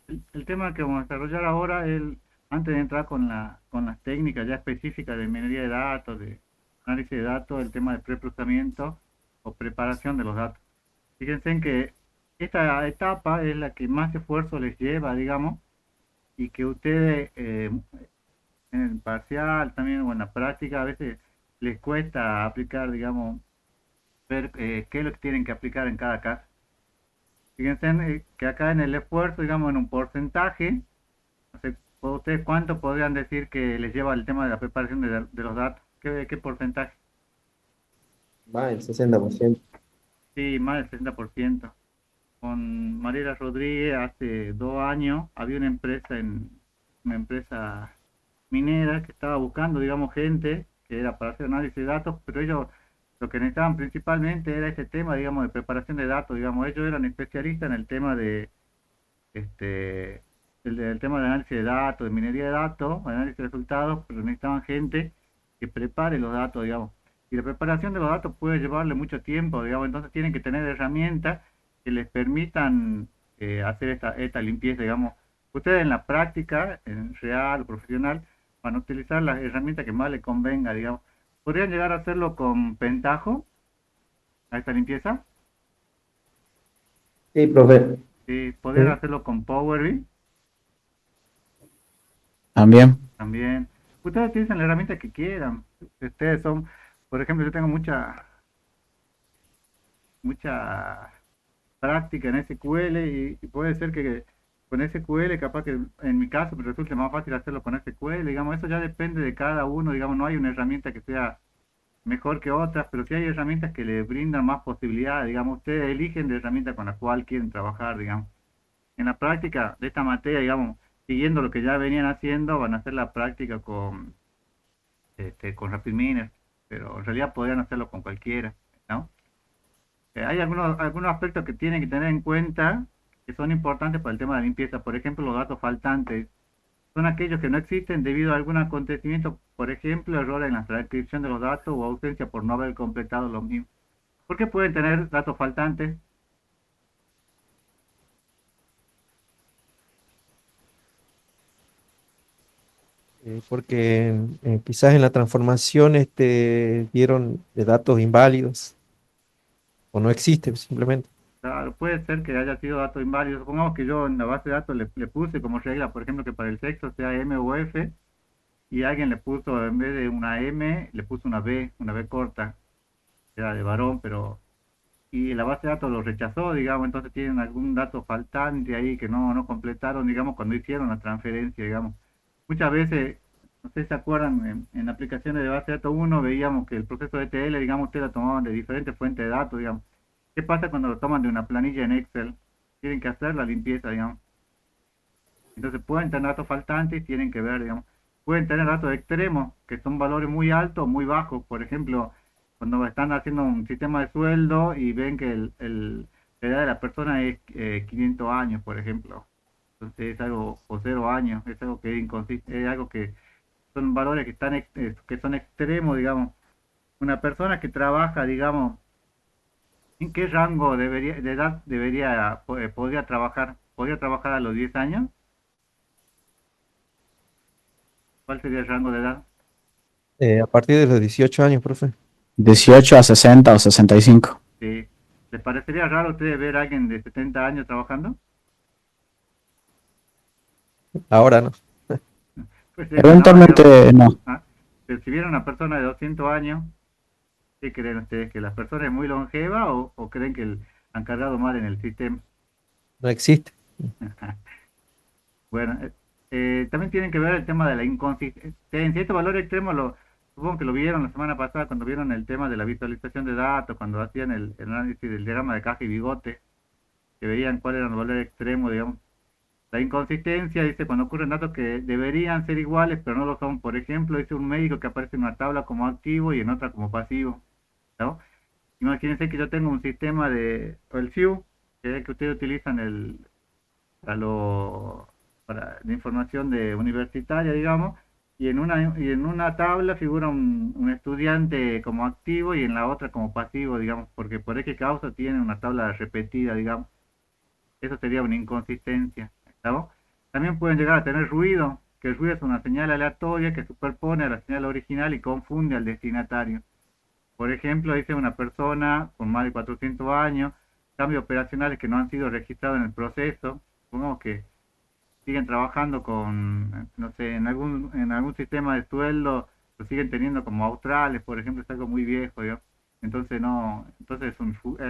El tema que vamos a desarrollar ahora, antes de entrar con las técnicas ya específicas de minería de datos, de análisis de datos, el tema de preprocesamiento o preparación de los datos. Fíjense en que esta etapa es la que más esfuerzo les lleva, digamos, y que ustedes en el parcial también o en la práctica a veces les cuesta aplicar, digamos, ver qué es lo que tienen que aplicar en cada caso. Fíjense que acá en el esfuerzo, digamos, en un porcentaje, no sé, ¿ustedes cuánto podrían decir que les lleva el tema de la preparación de los datos? ¿Qué porcentaje? Va el 60%. Sí, más del 60%. Con Mariela Rodríguez hace 2 años había una empresa minera que estaba buscando, digamos, gente que era para hacer análisis de datos, pero ellos lo que necesitaban principalmente era ese tema, digamos, de preparación de datos, digamos, ellos eran especialistas en el tema de, este, el tema de análisis de datos, de minería de datos, análisis de resultados, pero necesitaban gente que prepare los datos, digamos. Y la preparación de los datos puede llevarle mucho tiempo, digamos, entonces tienen que tener herramientas que les permitan hacer esta limpieza, digamos. Ustedes en la práctica, en real o profesional, van a utilizar las herramientas que más les convenga, digamos. ¿Podrían llegar a hacerlo con Pentaho, a esta limpieza? Sí, profe. Sí, podrían ¿Mm? hacerlo con Power BI También. también. Ustedes utilizan la herramienta que quieran. Ustedes son, por ejemplo, yo tengo mucha práctica en SQL y puede ser que con SQL, capaz que en mi caso, me resulte más fácil hacerlo con SQL, digamos, eso ya depende de cada uno, digamos, no hay una herramienta que sea mejor que otras, pero sí hay herramientas que le brindan más posibilidades, digamos, ustedes eligen de herramienta con la cual quieren trabajar, digamos. En la práctica de esta materia, digamos, siguiendo lo que ya venían haciendo, van a hacer la práctica con Rapid, pero en realidad podrían hacerlo con cualquiera, ¿no? Hay algunos aspectos que tienen que tener en cuenta que son importantes para el tema de la limpieza. Por ejemplo, los datos faltantes son aquellos que no existen debido a algún acontecimiento, por ejemplo, error en la transcripción de los datos o ausencia por no haber completado los mismos. ¿Por qué pueden tener datos faltantes? Porque quizás en la transformación dieron de datos inválidos o no existen simplemente. Claro, puede ser que haya sido datos inválidos. Supongamos que yo en la base de datos le puse como regla, por ejemplo, que para el sexo sea M o F, y alguien le puso, en vez de una M, le puso una B corta, era de varón, pero y la base de datos lo rechazó, digamos, entonces tienen algún dato faltante ahí que no completaron, digamos, cuando hicieron la transferencia, digamos. Muchas veces, no sé si se acuerdan, en aplicaciones de base de datos uno veíamos que el proceso de ETL, digamos, ustedes lo tomaban de diferentes fuentes de datos, digamos. ¿Qué pasa cuando lo toman de una planilla en Excel? Tienen que hacer la limpieza, digamos. Entonces pueden tener datos faltantes y tienen que ver, digamos. Pueden tener datos extremos, que son valores muy altos o muy bajos. Por ejemplo, cuando están haciendo un sistema de sueldo y ven que la edad de la persona es 500 años, por ejemplo. Entonces es algo, o 0 años, es algo que es inconsistente, es algo que son valores que son extremos, digamos. Una persona que trabaja, digamos, ¿en qué rango de edad podría trabajar? ¿Podría trabajar a los 10 años? ¿Cuál sería el rango de edad? A partir de los 18 años, profe. 18 a 60 o 65. Sí. ¿Les parecería raro a ustedes ver a alguien de 70 años trabajando? Ahora no. Pues es que no, digamos. Eventualmente no. ¿Ah? Pero si vieran una persona de 200 años, ¿qué creen ustedes? ¿Que la persona es muy longeva o creen que han cargado mal en el sistema? No existe. Bueno, también tienen que ver el tema de la inconsistencia. En cierto valor extremo, supongo que lo vieron la semana pasada cuando vieron el tema de la visualización de datos, cuando hacían el análisis del diagrama de caja y bigote, que veían cuál era el valor extremo, digamos. La inconsistencia dice cuando ocurren datos que deberían ser iguales, pero no lo son. Por ejemplo, dice un médico que aparece en una tabla como activo y en otra como pasivo, ¿no? Imagínense que yo tengo un sistema o el SIU, que es el que ustedes utilizan para, lo, de información universitaria, digamos, y en una tabla figura un estudiante como activo y en la otra como pasivo, digamos, porque por X causa tiene una tabla repetida, digamos. Eso sería una inconsistencia, ¿no? También pueden llegar a tener ruido, que el ruido es una señal aleatoria que superpone a la señal original y confunde al destinatario. Por ejemplo, dice una persona con más de 400 años, cambios operacionales que no han sido registrados en el proceso, supongamos que siguen trabajando con, no sé, en algún sistema de sueldo, lo siguen teniendo como australes, por ejemplo, es algo muy viejo, ¿no? Entonces no, entonces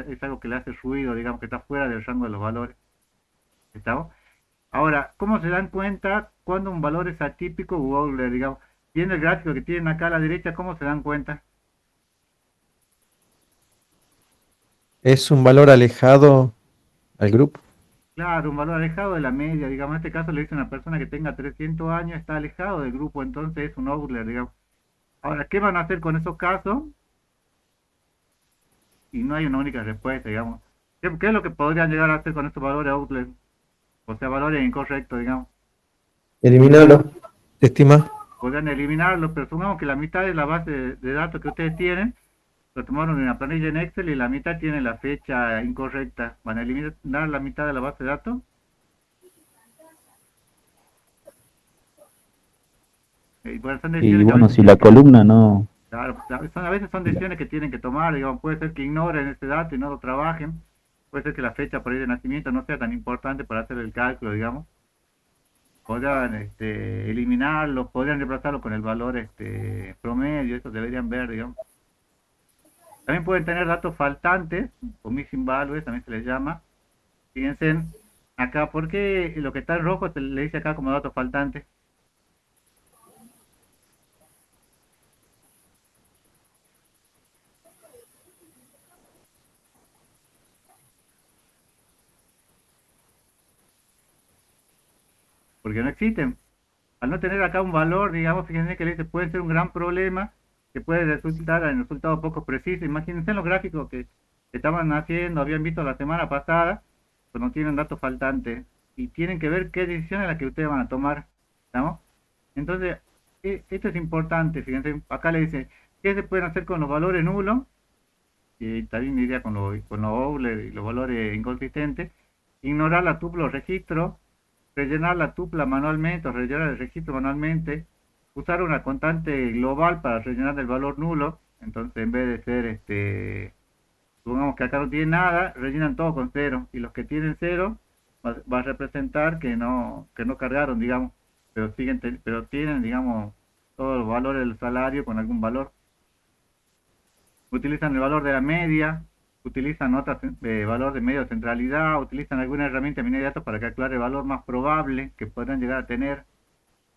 es algo que le hace ruido, digamos, que está fuera del rango de los valores. ¿Estamos? Ahora, ¿cómo se dan cuenta cuando un valor es atípico u outlier, digamos? Viendo el gráfico que tienen acá a la derecha, ¿cómo se dan cuenta? Es un valor alejado al grupo. Claro, un valor alejado de la media, digamos, en este caso le dice una persona que tenga 300 años, está alejado del grupo, entonces es un outlier, digamos. Ahora, ¿qué van a hacer con esos casos? Y no hay una única respuesta, digamos. ¿Qué es lo que podrían llegar a hacer con estos valores outlier? O sea, valores incorrectos, digamos. Eliminarlo, estima. Podrían eliminarlos, pero supongamos que la mitad de la base de datos que ustedes tienen lo tomaron en una planilla en Excel y la mitad tiene la fecha incorrecta. ¿Van a eliminar la mitad de la base de datos? Bueno, son Y decisiones que a bueno, veces si la tienen que... columna no, Claro, a veces son decisiones que tienen que tomar, digamos, puede ser que ignoren ese dato y no lo trabajen, puede ser que la fecha por ahí de nacimiento no sea tan importante para hacer el cálculo, digamos, podrían eliminarlo, podrían reemplazarlo con el valor promedio, eso deberían ver, digamos. También pueden tener datos faltantes, o missing values, también se les llama. Fíjense acá, ¿por qué lo que está en rojo se le dice acá como datos faltantes? Porque no existen. Al no tener acá un valor, digamos, fíjense que le dice, puede ser un gran problema que puede resultar en resultados poco precisos. Imagínense los gráficos que estaban haciendo, habían visto la semana pasada, pues no tienen datos faltantes y tienen que ver qué decisión es la que ustedes van a tomar, ¿no? Entonces, esto es importante, fíjense, acá le dice, ¿qué se pueden hacer con los valores nulos? Y también diría con los outliers y los valores inconsistentes, ignorar la tupla o registro, rellenar la tupla manualmente o rellenar el registro manualmente, usar una constante global para rellenar el valor nulo, entonces en vez de ser, supongamos que acá no tiene nada, rellenan todo con cero, y los que tienen cero va a representar que no cargaron, digamos, pero tienen, digamos, todos los valores del salario con algún valor. Utilizan el valor de la media, utilizan otras valor de medio de centralidad, utilizan alguna herramienta de minería de datos para calcular el valor más probable que podrán llegar a tener.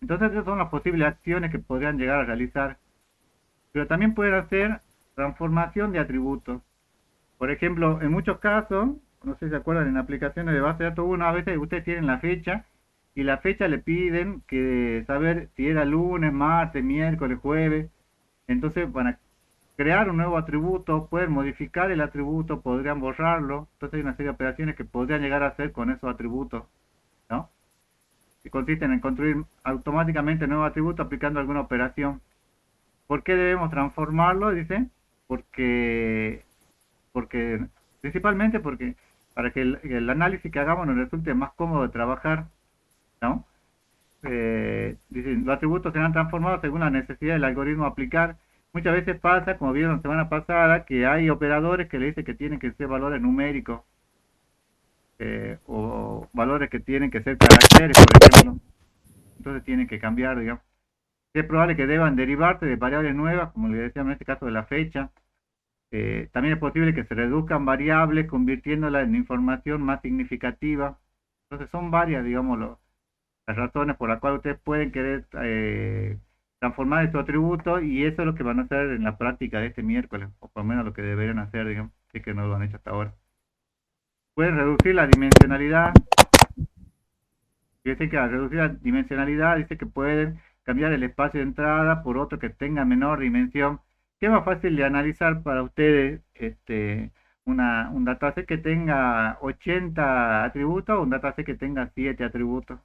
Entonces esas son las posibles acciones que podrían llegar a realizar. Pero también pueden hacer transformación de atributos. Por ejemplo, en muchos casos, no sé si se acuerdan, en aplicaciones de base de datos 1, a veces ustedes tienen la fecha y la fecha le piden que saber si era lunes, martes, miércoles, jueves. Entonces van a crear un nuevo atributo, pueden modificar el atributo, podrían borrarlo. Entonces hay una serie de operaciones que podrían llegar a hacer con esos atributos, ¿no? Que consisten en construir automáticamente nuevos atributos aplicando alguna operación. ¿Por qué debemos transformarlo? Dice, porque, porque principalmente porque para que el análisis que hagamos nos resulte más cómodo de trabajar, ¿no? Dicen, los atributos serán transformados según la necesidad del algoritmo a aplicar. Muchas veces pasa, como vieron la semana pasada, que hay operadores que le dicen que tienen que ser valores numéricos o valores que tienen que ser caracteres, por ejemplo. Entonces tienen que cambiar, digamos. Es probable que deban derivarse de variables nuevas, como le decíamos en este caso de la fecha. También es posible que se reduzcan variables convirtiéndolas en información más significativa. Entonces son varias, digamos, las razones por las cuales ustedes pueden querer transformar estos atributos y eso es lo que van a hacer en la práctica de este miércoles, o por lo menos lo que deberían hacer, digamos, si es que no lo han hecho hasta ahora. Pueden reducir la dimensionalidad. Fíjense que al reducir la dimensionalidad dice que pueden cambiar el espacio de entrada por otro que tenga menor dimensión. ¿Qué es más fácil de analizar para ustedes un dataset que tenga 80 atributos o un dataset que tenga 7 atributos?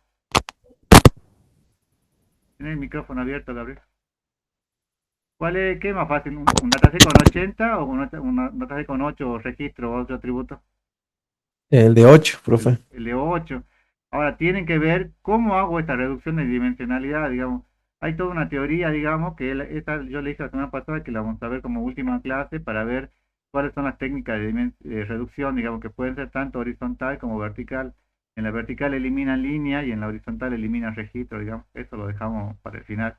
Tiene el micrófono abierto, Gabriel. ¿Qué es más fácil? ¿Un dataset con 80 o un dataset con 8 registros o 8 atributos? El de 8, profe. El de 8. Ahora tienen que ver cómo hago esta reducción de dimensionalidad, digamos. Hay toda una teoría, digamos, que esta yo le dije la semana pasada que la vamos a ver como última clase para ver cuáles son las técnicas de reducción, digamos, que pueden ser tanto horizontal como vertical. En la vertical eliminan línea y en la horizontal eliminan registro, digamos. Eso lo dejamos para el final.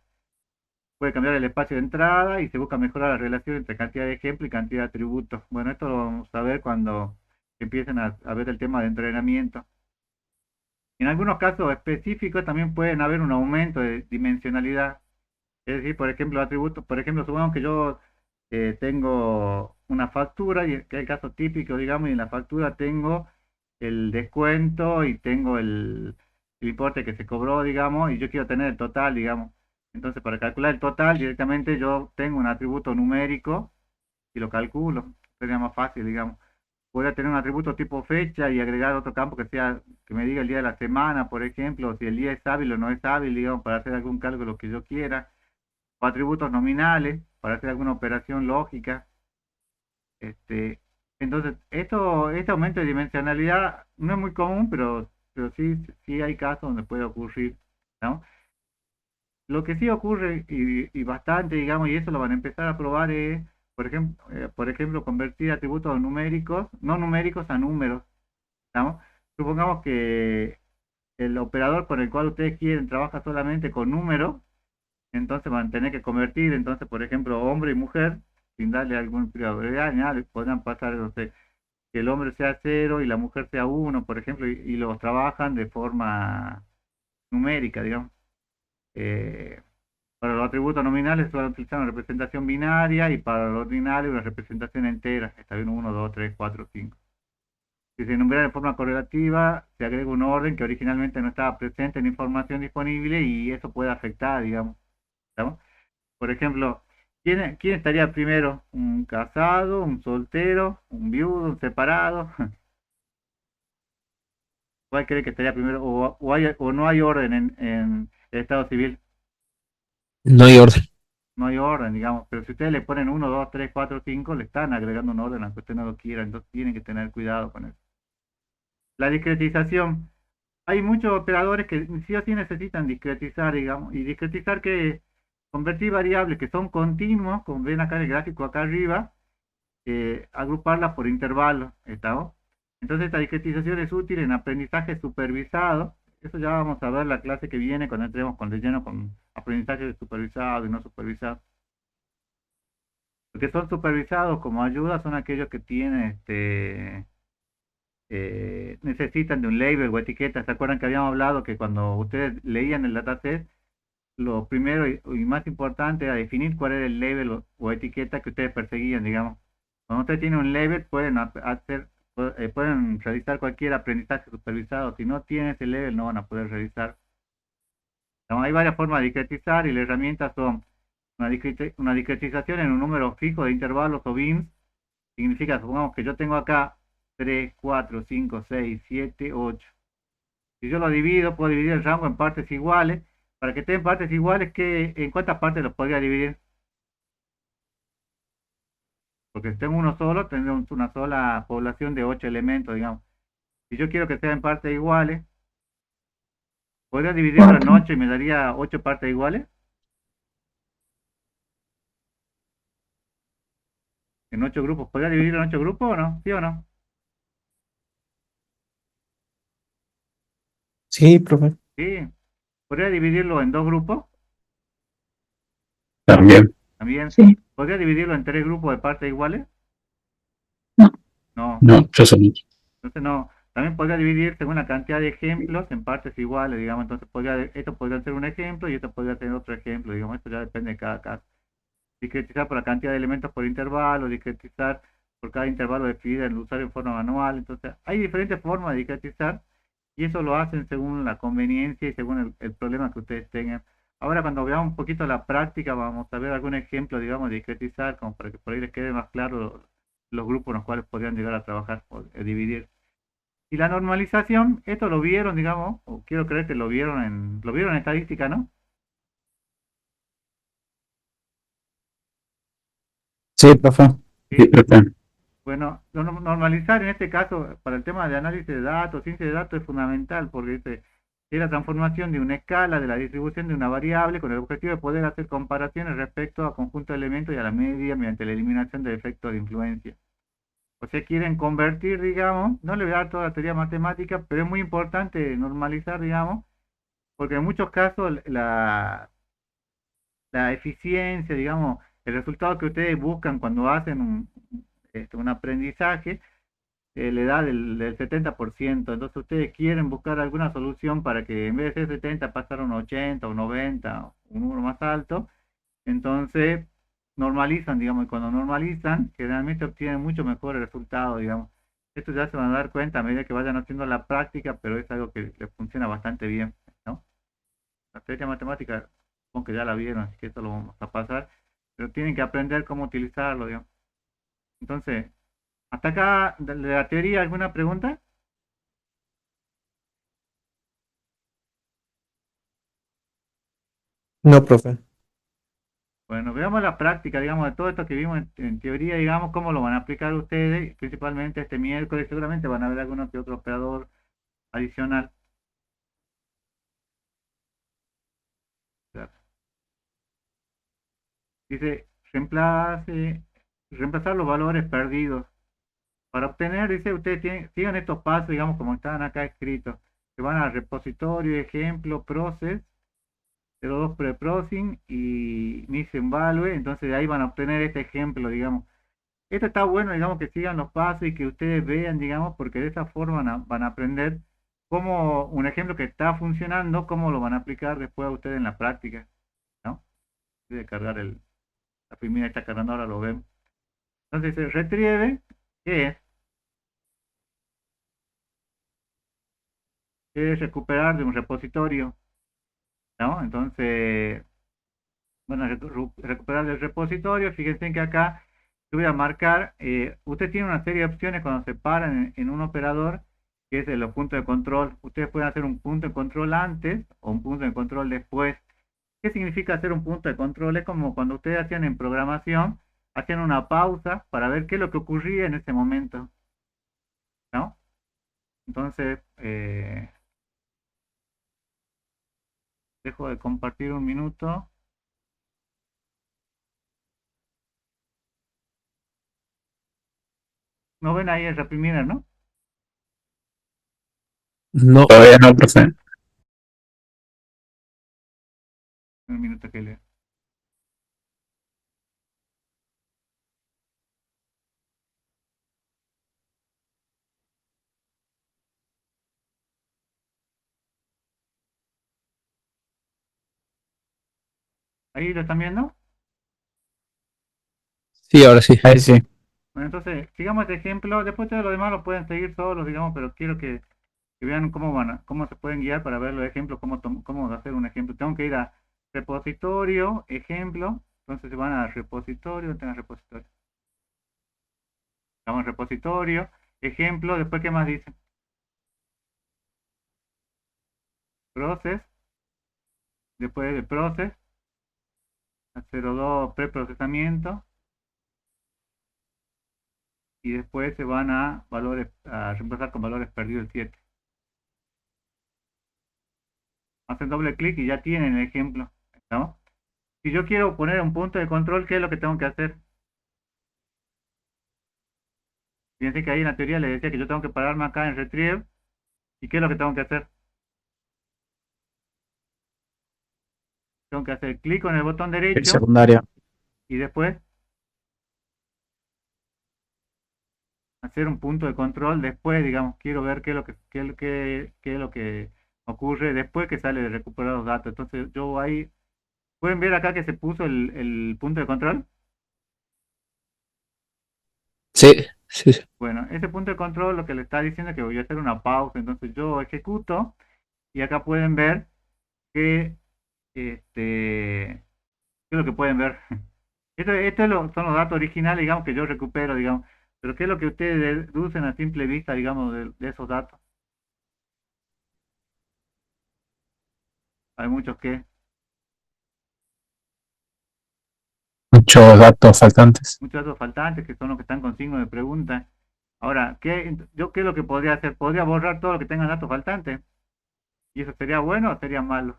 Puede cambiar el espacio de entrada y se busca mejorar la relación entre cantidad de ejemplos y cantidad de atributos. Bueno, esto lo vamos a ver cuando empiecen a ver el tema de entrenamiento. En algunos casos específicos también pueden haber un aumento de dimensionalidad. Es decir, por ejemplo, atributos, por ejemplo, supongamos que yo tengo una factura, y que es el caso típico, digamos, y en la factura tengo el descuento y tengo el importe que se cobró, digamos, y yo quiero tener el total, digamos. Entonces, para calcular el total, directamente yo tengo un atributo numérico y lo calculo. Sería más fácil, digamos. Podría tener un atributo tipo fecha y agregar otro campo que me diga el día de la semana, por ejemplo, si el día es hábil o no es hábil, digamos, para hacer algún cálculo que yo quiera, o atributos nominales para hacer alguna operación lógica. Este, entonces, este aumento de dimensionalidad no es muy común, pero sí hay casos donde puede ocurrir, ¿no? Lo que sí ocurre y bastante, digamos, y eso lo van a empezar a probar es, por ejemplo, convertir atributos numéricos, no numéricos a números, ¿no? Supongamos que el operador con el cual ustedes quieren trabaja solamente con números, entonces van a tener que convertir, entonces, por ejemplo, hombre y mujer, sin darle alguna prioridad ni nada, les podrán pasar, no sé, que el hombre sea 0 y la mujer sea 1, por ejemplo, y los trabajan de forma numérica, digamos. Eh, para los atributos nominales se van a utilizar una representación binaria y para los ordinales una representación entera, está bien 1, 2, 3, 4, 5. Si se enumeran de forma correlativa, se agrega un orden que originalmente no estaba presente en la información disponible y eso puede afectar, digamos. ¿Estamos? Por ejemplo, ¿quién estaría primero? ¿Un casado, un soltero, un viudo, un separado? ¿Cuál cree que estaría primero? ¿O no hay orden en el Estado civil? No hay orden. No hay orden, digamos. Pero si ustedes le ponen 1, 2, 3, 4, 5, le están agregando un orden aunque usted no lo quiera. Entonces tienen que tener cuidado con eso. La discretización. Hay muchos operadores que sí o sí necesitan discretizar, digamos. Y discretizar que convertir variables que son continuos, como ven acá en el gráfico acá arriba, agruparlas por intervalos, ¿estamos? Entonces esta discretización es útil en aprendizaje supervisado. Eso ya vamos a ver la clase que viene cuando entremos con de lleno con aprendizaje supervisado y no supervisado. Los que son supervisados como ayuda son aquellos que tienen, necesitan de un label o etiqueta. ¿Se acuerdan que habíamos hablado que cuando ustedes leían el dataset, lo primero y más importante era definir cuál era el label o etiqueta que ustedes perseguían, digamos? Cuando usted tiene un label, pueden realizar cualquier aprendizaje supervisado. Si no tienen ese label, no van a poder realizar. ¿No? Hay varias formas de discretizar y las herramientas son una discretización en un número fijo de intervalos o bins. Significa, supongamos que yo tengo acá 3, 4, 5, 6, 7, 8. Si yo lo divido, puedo dividir el rango en partes iguales. Para que estén en partes iguales, ¿en cuántas partes los podría dividir? Porque si tengo uno solo, tendré una sola población de 8 elementos, digamos. Si yo quiero que sean partes iguales, podría dividirlo en 8 y me daría 8 partes iguales. En 8 grupos. ¿Podría dividirlo en 8 grupos o no? ¿Sí o no? Sí, profe. Sí. ¿Podría dividirlo en 2 grupos? También. También. Sí. ¿Podría dividirlo en 3 grupos de partes iguales? No, No. no, eso no. Entonces no. También podría dividir según la cantidad de ejemplos en partes iguales, digamos. Entonces esto podría ser un ejemplo y esto podría ser otro ejemplo, digamos. Esto ya depende de cada caso. Discretizar por la cantidad de elementos por intervalo, discretizar por cada intervalo definido el usuario en forma manual. Entonces, hay diferentes formas de discretizar y eso lo hacen según la conveniencia y según el problema que ustedes tengan. Ahora, cuando veamos un poquito la práctica, vamos a ver algún ejemplo, digamos, de discretizar, como para que por ahí les quede más claro los grupos en los cuales podrían llegar a trabajar o dividir. Y la normalización, esto lo vieron, digamos, o quiero creer que lo vieron en estadística, ¿no? Sí, profe. Sí, Sí. profe. Bueno, normalizar en este caso para el tema de análisis de datos, ciencia de datos es fundamental porque dice, es la transformación de una escala de la distribución de una variable con el objetivo de poder hacer comparaciones respecto a conjunto de elementos y a la media mediante la eliminación de efectos de influencia. O sea, quieren convertir, digamos, no le voy a dar toda la teoría matemática, pero es muy importante normalizar, digamos, porque en muchos casos la eficiencia, digamos, el resultado que ustedes buscan cuando hacen un aprendizaje, le da del 70%. Entonces ustedes quieren buscar alguna solución para que en vez de ser 70 pasar a un 80 o 90, un número más alto. Entonces normalizan, digamos, y cuando normalizan, generalmente obtienen mucho mejores resultados, digamos. Esto ya se van a dar cuenta a medida que vayan haciendo la práctica, pero es algo que les funciona bastante bien, ¿no? La teoría matemática, supongo que ya la vieron, así que esto lo vamos a pasar, pero tienen que aprender cómo utilizarlo, digamos. Entonces, hasta acá de la teoría, ¿alguna pregunta? No, profe. Bueno, veamos la práctica, digamos, de todo esto que vimos en teoría, digamos, cómo lo van a aplicar ustedes, principalmente este miércoles, seguramente van a ver alguno que otro operador adicional. Dice, reemplazar los valores perdidos. Para obtener, dice, ustedes sigan estos pasos, digamos, como están acá escritos, que van al repositorio, ejemplo, process, 02 preprocessing y missing value, entonces de ahí van a obtener este ejemplo, digamos. Esto está bueno, digamos, que sigan los pasos y que ustedes vean, digamos, porque de esa forma van a aprender cómo un ejemplo que está funcionando, cómo lo van a aplicar después a ustedes en la práctica, ¿no? De cargar la primera está cargando, ahora lo vemos. Entonces, el retrieve, ¿qué es? Es recuperar de un repositorio, ¿no? Entonces, bueno, recuperar del repositorio, fíjense que acá yo voy a marcar, usted tiene una serie de opciones cuando se paran en un operador, que es los puntos de control. Ustedes pueden hacer un punto de control antes o un punto de control después. ¿Qué significa hacer un punto de control? Es como cuando ustedes hacían en programación, hacían una pausa para ver qué es lo que ocurría en ese momento, ¿no? Entonces, dejo de compartir un minuto. ¿No ven ahí el reprimir, no? No, todavía no, profe. Un minuto que leo. ¿Ahí lo están viendo? Sí, ahora sí. Ahí sí. Bueno, entonces, sigamos este ejemplo. Después todo lo demás lo pueden seguir solos, digamos, pero quiero que vean cómo se pueden guiar para ver los ejemplos, cómo hacer un ejemplo. Tengo que ir a repositorio, ejemplo. Entonces se van a repositorio, tengan repositorio. Vamos a repositorio, ejemplo. Después, ¿qué más dice? Process. Después de process, a 02 preprocesamiento. Y después se van a reemplazar con valores perdidos el 7. Hacen doble clic y ya tienen el ejemplo. ¿No? Si yo quiero poner un punto de control, ¿qué es lo que tengo que hacer? Fíjense que ahí en la teoría le decía que yo tengo que pararme acá en retrieve. ¿Y qué es lo que tengo que hacer? Tengo que hacer clic con el botón El derecho secundario. y después hacer un punto de control. Después, digamos, quiero ver qué es lo que ocurre después que sale de recuperar los datos. Entonces yo ahí, ¿pueden ver acá que se puso el punto de control? Sí, sí, sí. Bueno, ese punto de control lo que le está diciendo es que voy a hacer una pausa. Entonces yo ejecuto y acá pueden ver que ¿qué es lo que pueden ver? Esto son los datos originales, digamos, que yo recupero, digamos. Pero ¿qué es lo que ustedes deducen a simple vista, digamos, de esos datos? Hay muchos que... muchos datos faltantes. Muchos datos faltantes que son los que están con signo de pregunta. Ahora, ¿qué es lo que podría hacer? Podría borrar todo lo que tenga datos faltantes. ¿Y eso sería bueno o sería malo?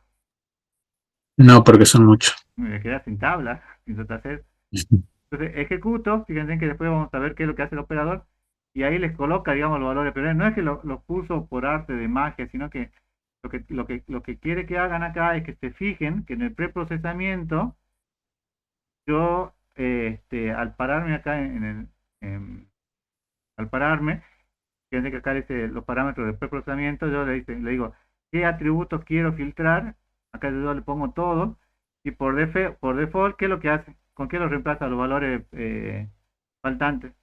No, porque son muchos. Me queda sin tabla, sin hacer. Entonces, ejecuto, fíjense que después vamos a ver qué es lo que hace el operador, y ahí les coloca, digamos, los valores, pero no es que los puso por arte de magia, sino que lo que quiere que hagan acá es que se fijen que en el preprocesamiento, yo, al pararme acá al pararme, fíjense que acá dice los parámetros de preprocesamiento, yo le digo, ¿qué atributos quiero filtrar? Acá yo le pongo todo, y por default, ¿qué es lo que hace? ¿Con qué lo reemplaza los valores faltantes?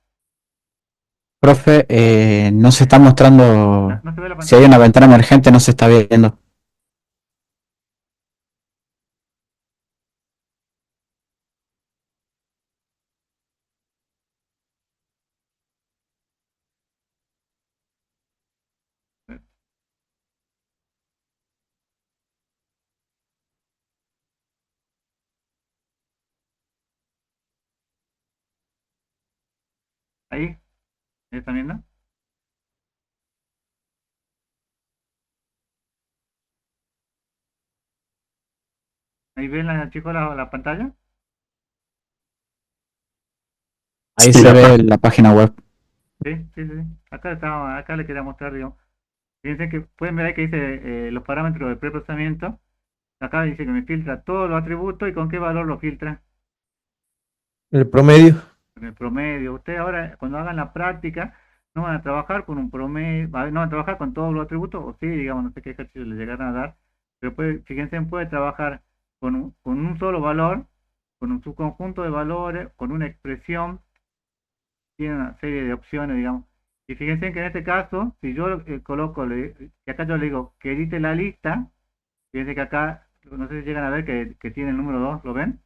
Profe, no se está mostrando, No se ve la si hay pantalla. una ventana emergente no se está viendo. Ahí, ¿están viendo? Ahí ven chicos la pantalla. Ahí Sí, se ve la página web. Sí, sí, sí. Acá le quería mostrar, digamos. Fíjense que pueden ver ahí que dice los parámetros de preprocesamiento. Acá dice que me filtra todos los atributos y con qué valor lo filtra. El promedio. Con el promedio. Ustedes ahora, cuando hagan la práctica, no van a trabajar con un promedio, no van a trabajar con todos los atributos, o sí, digamos, no sé qué ejercicio le llegarán a dar, pero fíjense, puede trabajar con un solo valor, con un subconjunto de valores, con una expresión, tiene una serie de opciones, digamos. Y fíjense que en este caso, si yo coloco, que acá yo le digo que edite la lista, fíjense que acá, no sé si llegan a ver que tiene el número 2, ¿lo ven?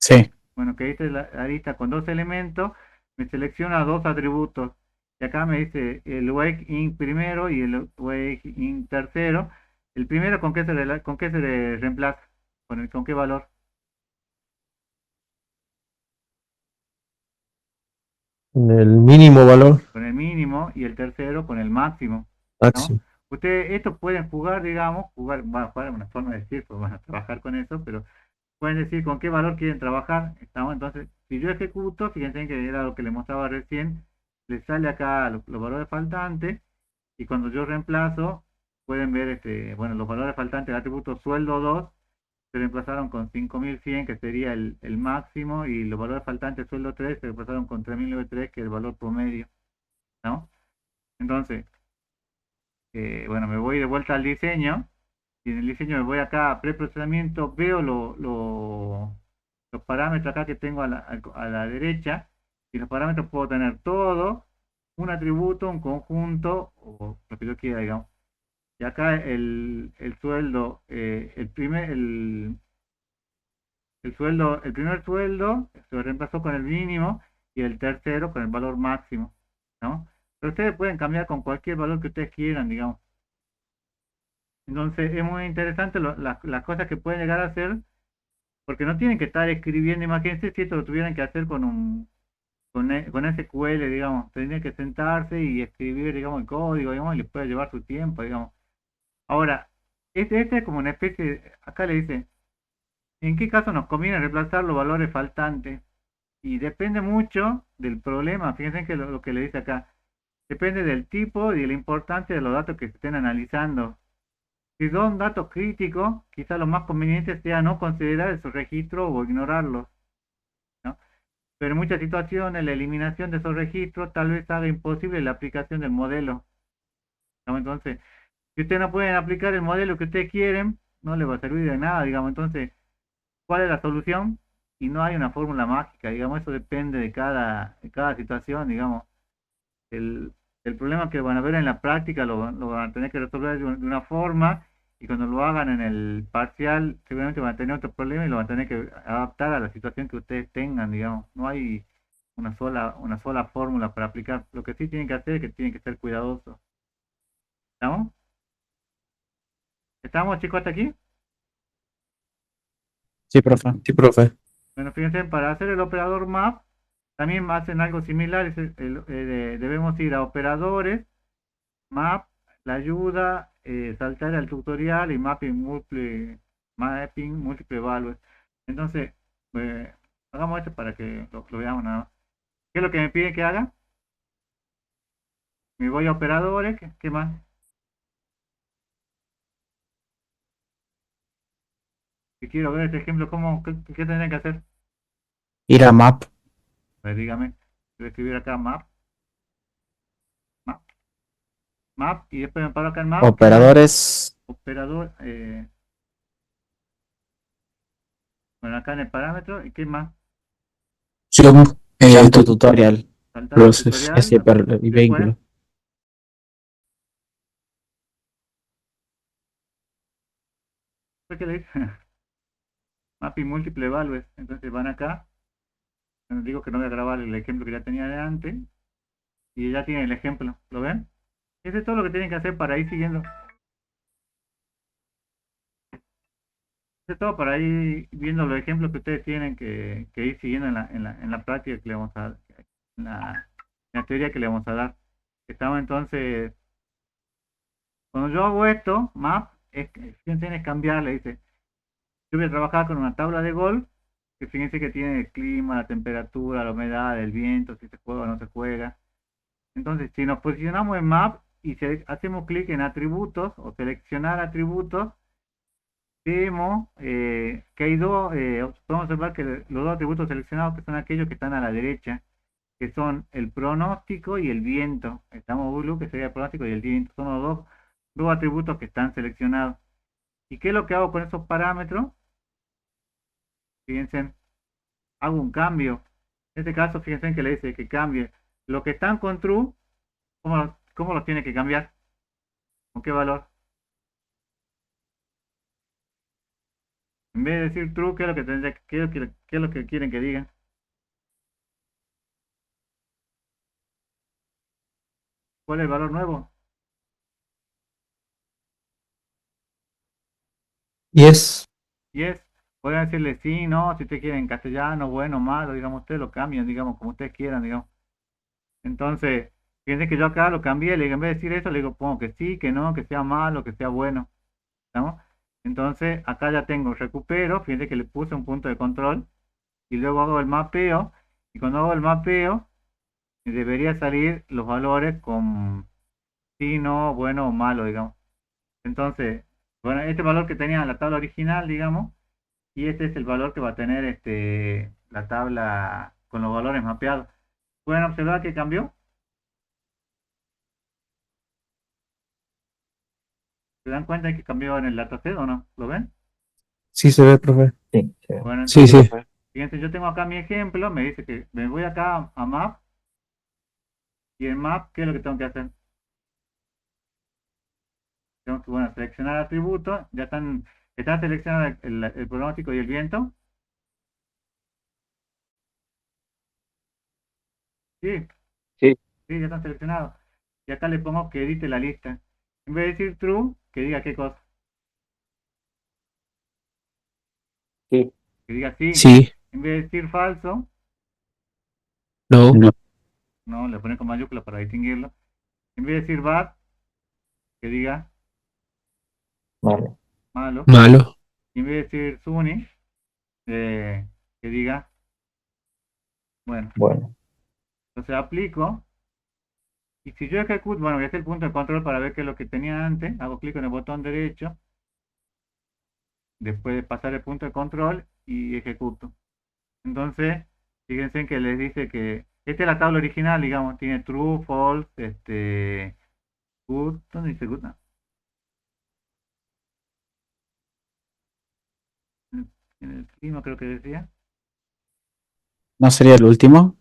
Sí, Bueno, que edite la lista con dos elementos, me selecciona dos atributos. Y acá me dice el wake in primero y el wake in tercero. El primero, ¿con qué se le reemplaza? ¿Con qué valor? El mínimo valor Con el mínimo, y el tercero con el máximo, ¿no? máximo. Ustedes estos pueden jugar, digamos, jugar es una forma de decir, pues van a trabajar con eso, pero pueden decir con qué valor quieren trabajar, ¿estamos? Entonces, si yo ejecuto, fíjense que era lo que les mostraba recién, les sale acá los valores faltantes, y cuando yo reemplazo, pueden ver, bueno, los valores faltantes del atributo sueldo 2 se reemplazaron con 5100, que sería el máximo, y los valores faltantes sueldo 3 se reemplazaron con 3003, que es el valor promedio, ¿no? Entonces, bueno, me voy de vuelta al diseño, y en el diseño me voy acá a preprocesamiento, veo los parámetros acá que tengo a la derecha, y los parámetros puedo tener todo, un atributo, un conjunto, o lo que yo quiera, digamos. Y acá el sueldo, el primer sueldo se reemplazó con el mínimo, y el tercero con el valor máximo, ¿no? Pero ustedes pueden cambiar con cualquier valor que ustedes quieran, digamos. Entonces es muy interesante las cosas que pueden llegar a hacer, porque no tienen que estar escribiendo. Imagínense si esto lo tuvieran que hacer con SQL, digamos, tendrían que sentarse y escribir, digamos, el código, digamos, y les puede llevar su tiempo, digamos. Ahora, este es como una especie acá le dice, ¿en qué caso nos conviene reemplazar los valores faltantes? Y depende mucho del problema. Fíjense que lo que le dice acá, depende del tipo y de la importancia de los datos que se estén analizando. Si son datos críticos, quizá lo más conveniente sea no considerar esos registros o ignorarlos, ¿no? Pero en muchas situaciones la eliminación de esos registros tal vez haga imposible la aplicación del modelo, ¿no? Entonces, si ustedes no pueden aplicar el modelo que ustedes quieren, no les va a servir de nada, digamos. Entonces, ¿cuál es la solución? Y no hay una fórmula mágica, digamos, eso depende de cada situación, digamos. El problema que van a ver en la práctica lo van a tener que resolver de una forma, y cuando lo hagan en el parcial seguramente van a tener otro problema y lo van a tener que adaptar a la situación que ustedes tengan, digamos. No hay una sola fórmula para aplicar. Lo que sí tienen que hacer es que tienen que ser cuidadosos. ¿Estamos? ¿Estamos, chicos, hasta aquí? Sí, profe. Sí, profe. Bueno, fíjense, para hacer el operador map, también hacen algo similar. Debemos ir a operadores, map, la ayuda, saltar al tutorial y mapping múltiple values. Entonces, eh, hagamos esto para que lo veamos nada más. ¿Qué es lo que me piden que haga? Me voy a operadores, ¿qué más? Si quiero ver este ejemplo, ¿qué tendría que hacer? Ir a map. Pues dígame, voy a escribir acá map, map, map, y después me paro acá en map, ¿qué más? Operadores. Operador, bueno, acá en el parámetro, ¿y qué más? Jump, Jump to tutorial. Saltar al Process. Es tutorial, y y después, vehículo. ¿qué le dice? Mapping múltiple values. Entonces van acá, digo que no voy a grabar el ejemplo que ya tenía de antes, y ya tienen el ejemplo, ¿lo ven? Eso es todo lo que tienen que hacer para ir siguiendo. Eso es todo para ir viendo los ejemplos que ustedes tienen que ir siguiendo en la práctica que le vamos a dar, en la teoría que le vamos a dar. Estamos entonces, cuando yo hago esto, map, fíjense, es cambiar, le dice, yo voy a trabajar con una tabla de golf, que fíjense que tiene el clima, la temperatura, la humedad, el viento, si se juega o no se juega. Entonces, si nos posicionamos en map y hacemos clic en atributos o seleccionar atributos, vemos que hay dos, podemos observar que los dos atributos seleccionados que son aquellos que están a la derecha, que son el pronóstico y el viento. Estamos blue, que sería el pronóstico, y el viento. Son los dos atributos que están seleccionados. ¿Y qué es lo que hago con esos parámetros? Fíjense, hago un cambio. En este caso, fíjense que le dice que cambie lo que están con true. ¿Cómo los tiene que cambiar? ¿Con qué valor? En vez de decir true, ¿qué es lo que qué es lo que quieren que diga? ¿Cuál es el valor nuevo? Yes. Yes. Pueden decirle sí, no, si ustedes quieren en castellano, bueno, malo, digamos, ustedes lo cambian, digamos, como ustedes quieran, digamos. Entonces, fíjense que yo acá lo cambié, le digo, en vez de decir eso, le digo, pongo que sí, que no, que sea malo, que sea bueno. ¿Estamos? Entonces, acá ya tengo recupero, fíjense que le puse un punto de control, y luego hago el mapeo, y cuando hago el mapeo, debería salir los valores con sí, no, bueno o malo, digamos. Entonces, bueno, este valor que tenía en la tabla original, digamos, y este es el valor que va a tener la tabla con los valores mapeados. ¿Pueden observar que cambió? ¿Se dan cuenta de que cambió en el dataset o no? ¿Lo ven? Sí se ve, profe. Sí, Bueno, Sí, entonces, sí. fíjense, yo tengo acá mi ejemplo, me dice que me voy acá a Map, y en Map, ¿qué es lo que tengo que hacer? Tengo que, bueno, seleccionar atributos, está seleccionado el pronóstico y el viento. Sí, Sí. sí, ya están seleccionados. Y acá le pongo que edite la lista. En vez de decir true, que diga qué cosa. Sí. Que diga sí. Sí. En vez de decir falso, No. No. no, le pone con mayúscula para distinguirlo. En vez de decir bad, que diga Vale. malo. Malo. Y en vez de decir sunny, que diga bueno. Bueno. Entonces aplico. Y si yo ejecuto, bueno, voy a hacer el punto de control para ver qué es lo que tenía antes. Hago clic en el botón derecho. Después de pasar el punto de control y ejecuto. Entonces, fíjense que les dice que esta es la tabla original, digamos, tiene true, false, good, ¿dónde dice good? No. En el clima creo que decía. ¿No sería el último?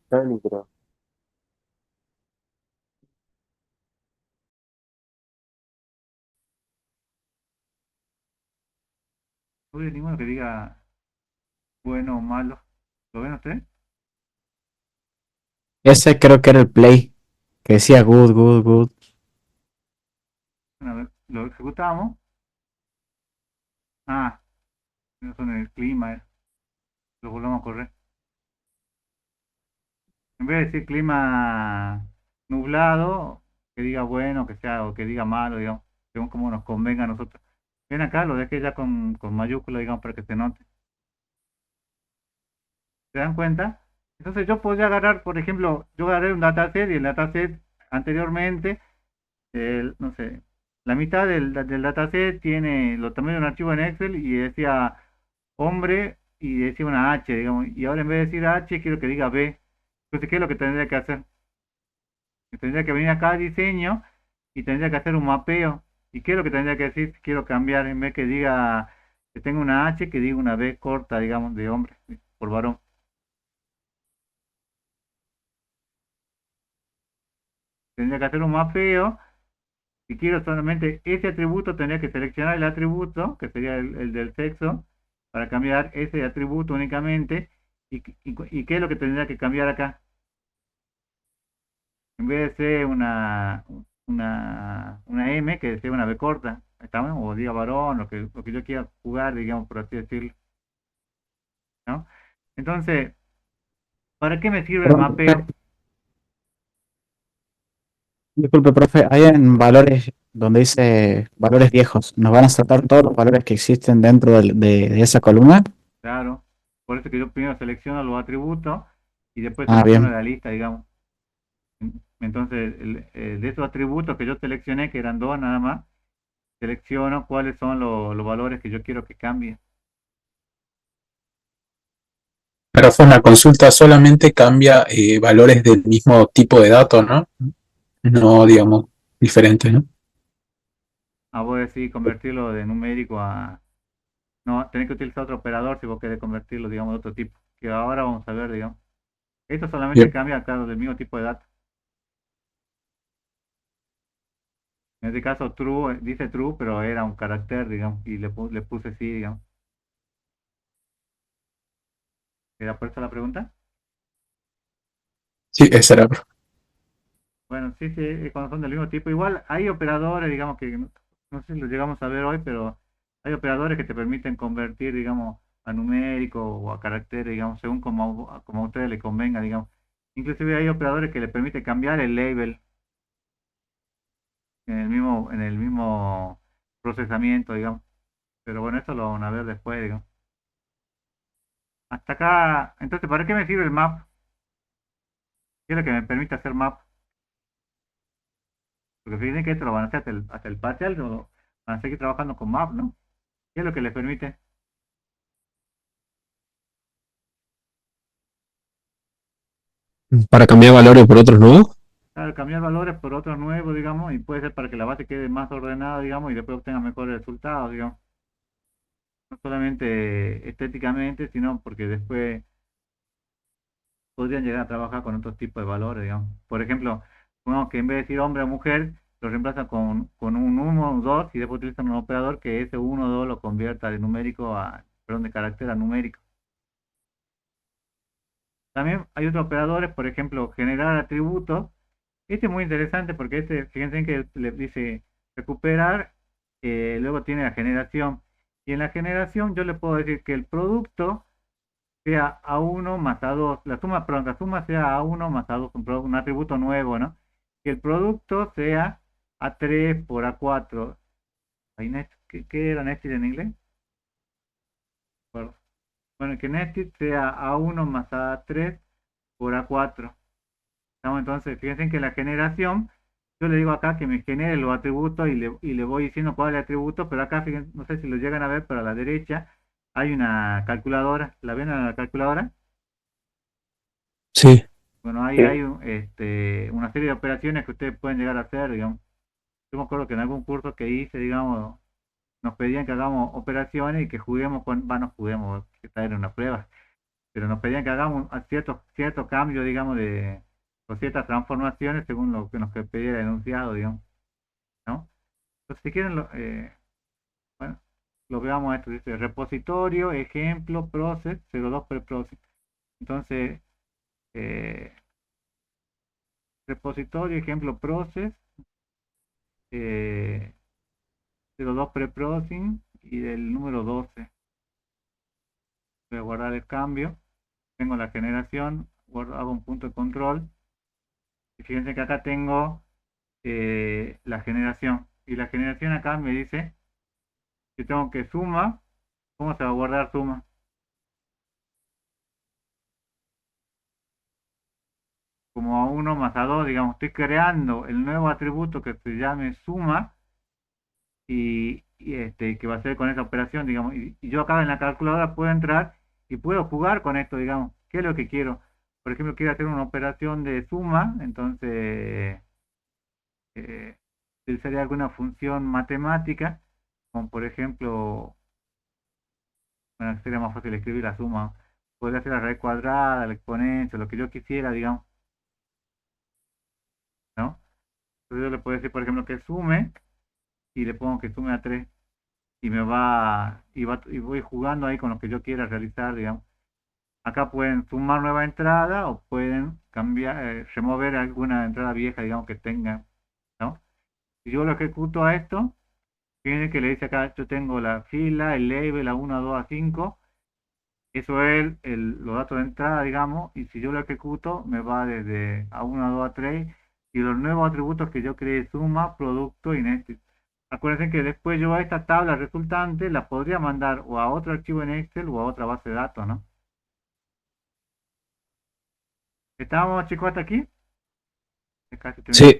No hay ninguno que diga bueno o malo. ¿Lo ven ustedes? Ese creo que era el play. Que decía good, good, good. A ver, lo ejecutamos. Ah, Eso en el clima, lo volvemos a correr. En vez de decir clima nublado, que diga bueno, que sea, o que diga malo, digamos, según como nos convenga a nosotros. Ven acá, lo dejé ya con mayúscula, digamos, para que se note. ¿Se dan cuenta? Entonces yo podría agarrar, por ejemplo, yo agarré un dataset y el dataset anteriormente, no sé, la mitad del dataset tiene, lo tomé de un archivo en Excel y decía hombre y decía una H, digamos, y ahora en vez de decir H quiero que diga B. Entonces, ¿qué es lo que tendría que hacer? Que tendría que venir acá a diseño y tendría que hacer un mapeo. ¿Y qué es lo que tendría que decir si quiero cambiar? En vez que diga que tenga una H, que diga una B corta, digamos, de hombre, por varón. Tendría que hacer un mapeo. Si quiero solamente ese atributo, tendría que seleccionar el atributo, que sería el del sexo, para cambiar ese atributo únicamente. ¿Y qué es lo que tendría que cambiar acá? En vez de ser una M, que sea una B corta, ¿está bien? O diga varón, lo que yo quiera jugar, digamos, por así decirlo, ¿no? Entonces, ¿para qué me sirve el Perdón, mapeo? disculpe, profe, hay en valores donde dice valores viejos, ¿nos van a saltar todos los valores que existen dentro de esa columna? Claro, por eso que yo primero selecciono los atributos y después Ah, selecciono bien. la lista, digamos. Entonces, de esos atributos que yo seleccioné, que eran dos nada más, selecciono cuáles son los valores que yo quiero que cambien. Pero fue una consulta solamente cambia valores del mismo tipo de datos, ¿no? No, digamos, diferentes, ¿no? Voy a decir convertirlo de numérico a... No, tenés que utilizar otro operador si vos querés convertirlo, digamos, de otro tipo. Que ahora vamos a ver, digamos. Esto solamente Bien. cambia, claro, del mismo tipo de datos. En este caso, true, dice true, pero era un carácter, digamos, y le puse sí, digamos. ¿Era por eso la pregunta? Sí, esa era. Bueno, sí, sí, cuando son del mismo tipo. Igual hay operadores, digamos, que no sé si los llegamos a ver hoy, pero hay operadores que te permiten convertir, digamos, a numérico o a carácter, digamos, según como a ustedes les convenga, digamos. Inclusive hay operadores que le permiten cambiar el label en el mismo procesamiento, digamos. Pero bueno, eso lo van a ver después, digamos. Hasta acá, entonces, ¿para qué me sirve el map? ¿Qué es lo que me permite hacer map? Porque fíjense que esto lo van a hacer hasta el parcial, o van a seguir trabajando con map, ¿no? ¿Qué es lo que les permite? Para cambiar valores por otros nuevos. Claro, cambiar valores por otros nuevos, digamos, y puede ser para que la base quede más ordenada, digamos, y después obtenga mejores resultados, digamos. No solamente estéticamente, sino porque después podrían llegar a trabajar con otros tipos de valores, digamos. Por ejemplo, supongamos que en vez de decir hombre o mujer, lo reemplazan con un 1 o 2 y después utilizan un operador que ese 1 o 2 lo convierta de numérico perdón, de carácter a numérico. También hay otros operadores, por ejemplo, generar atributos. Este es muy interesante porque fíjense que le dice recuperar, luego tiene la generación. Y en la generación yo le puedo decir que el producto sea A1 más A2, perdón, la suma sea A1 más A2, un atributo nuevo, ¿no? Que el producto sea A3 por A4. ¿Qué era nested en inglés? Bueno, que nested sea A1 más A3 por A4. Entonces, fíjense que la generación, yo le digo acá que me genere los atributos y le voy diciendo cuál es el atributo, pero acá, fíjense, no sé si lo llegan a ver, pero a la derecha hay una calculadora. ¿La ven a la calculadora? Sí. Bueno, ahí hay una serie de operaciones que ustedes pueden llegar a hacer, digamos. Yo me acuerdo que en algún curso que hice, digamos, nos pedían que hagamos operaciones y que juguemos no juguemos, que esta era una prueba, pero nos pedían que hagamos ciertos cambios, digamos, o ciertas transformaciones según lo que nos pedía el enunciado, digamos, ¿no? Entonces, si quieren, bueno, lo veamos esto, dice repositorio, ejemplo, process, 02 preprocess. Entonces, eh, repositorio, ejemplo, process, eh, 02 preprocessing y del número 12. Voy a guardar el cambio. Tengo la generación, hago un punto de control. Y fíjense que acá tengo la generación. Y la generación acá me dice que tengo que suma. ¿Cómo se va a guardar suma? Como a 1 más a 2, digamos, estoy creando el nuevo atributo que se llame suma y que va a ser con esa operación, digamos, y yo acá en la calculadora puedo entrar y puedo jugar con esto, digamos, ¿qué es lo que quiero? Por ejemplo, quiero hacer una operación de suma, entonces eh, utilizaría alguna función matemática, como por ejemplo, bueno, sería más fácil escribir la suma, podría ser la raíz cuadrada, la exponencia, lo que yo quisiera, digamos, ¿no? Entonces yo le puedo decir, por ejemplo, que sume y le pongo que sume a 3 y voy jugando ahí con lo que yo quiera realizar, digamos. Acá pueden sumar nueva entrada o pueden cambiar, remover alguna entrada vieja, digamos, que tengan, ¿no? Si yo lo ejecuto a esto, fíjense que le dice acá, yo tengo la fila, el label a 1, a 2, a 5, eso es los datos de entrada, digamos, y si yo lo ejecuto, me va desde a 1, a 2, a 3, y los nuevos atributos que yo creé, suma, producto y nested. Acuérdense que después yo a esta tabla resultante la podría mandar o a otro archivo en Excel o a otra base de datos, ¿no? ¿Estamos, chicos, hasta aquí? Casi terminamos. Sí,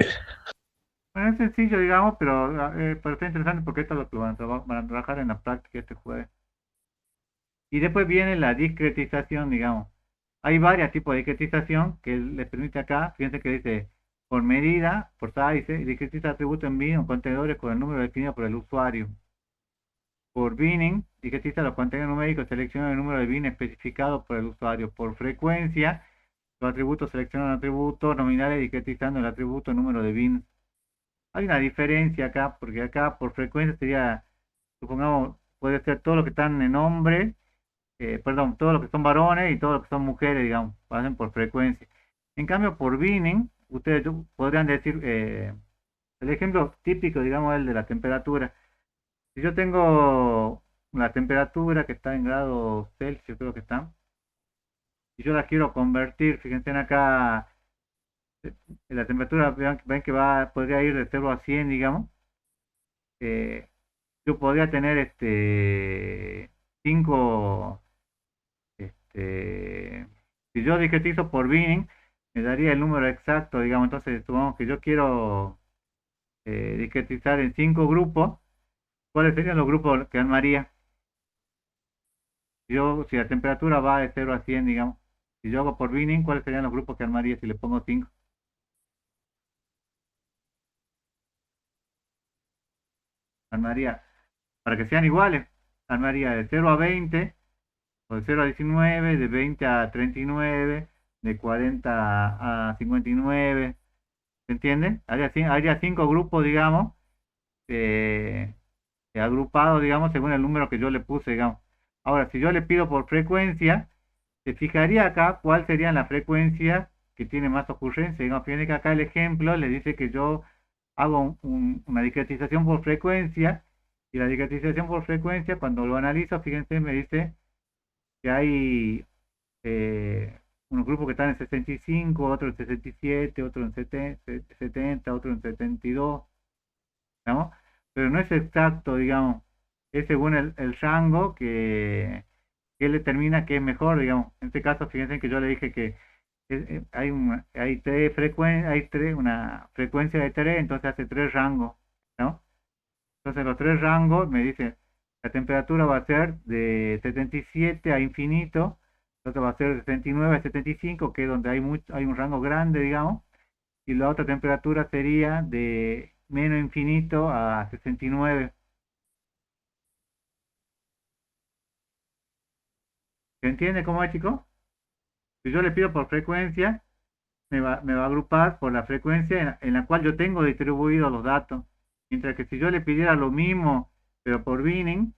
Bueno, es sencillo, digamos, pero está interesante porque esto es lo que van a trabajar en la práctica este jueves. Y después viene la discretización, digamos. Hay varios tipos de discretización que les permite acá, fíjense que dice por medida, por size, discretiza atributos en bin o contenedores con el número definido por el usuario. Por binning, discretiza los contenidos numéricos, selecciona el número de bin especificado por el usuario. Por frecuencia, los atributos seleccionan atributos nominales discretizando el atributo número de bins. Hay una diferencia acá, porque acá por frecuencia sería, supongamos, puede ser todo lo que están en nombre, perdón, todo lo que son varones y todo lo que son mujeres, digamos, pasen por frecuencia. En cambio, por binning, ustedes podrían decir, el ejemplo típico, digamos, es el de la temperatura. Si yo tengo la temperatura que está en grados Celsius, creo que está, y yo la quiero convertir, fíjense en acá, la temperatura, ven que podría ir de 0 a 100, digamos, eh, yo podría tener 5, si yo discretizo por binning, me daría el número exacto, digamos, entonces supongamos que yo quiero discretizar en 5 grupos, ¿cuáles serían los grupos que armaría? Si la temperatura va de 0 a 100, digamos, si yo hago por binning, ¿cuáles serían los grupos que armaría si le pongo 5? Armaría, para que sean iguales, armaría de 0 a 20, o de 0 a 19, de 20 a 39, de 40 a 59, ¿se entiende? Haría 5 grupos, digamos, eh, agrupados, digamos, según el número que yo le puse, digamos. Ahora, si yo le pido por frecuencia, se fijaría acá cuál sería la frecuencia que tiene más ocurrencia. Digamos, fíjense que acá el ejemplo le dice que yo hago una discretización por frecuencia, y la discretización por frecuencia, cuando lo analizo, fíjense, me dice que hay unos grupos que están en 65, otros en 67, otros en 70, otros en 72, ¿no? Pero no es exacto, digamos, es según el rango que él determina que es mejor, digamos. En este caso, fíjense que yo le dije que hay una frecuencia de 3, entonces hace 3 rangos, ¿no? Entonces los 3 rangos me dice, la temperatura va a ser de 77 a infinito, otro va a ser de 79 a 75, que es donde hay un rango grande, digamos, y la otra temperatura sería de menos infinito a 69. ¿Se entiende cómo es, chicos? Si yo le pido por frecuencia, me va a agrupar por la frecuencia en la cual yo tengo distribuidos los datos. Mientras que si yo le pidiera lo mismo, pero por binning,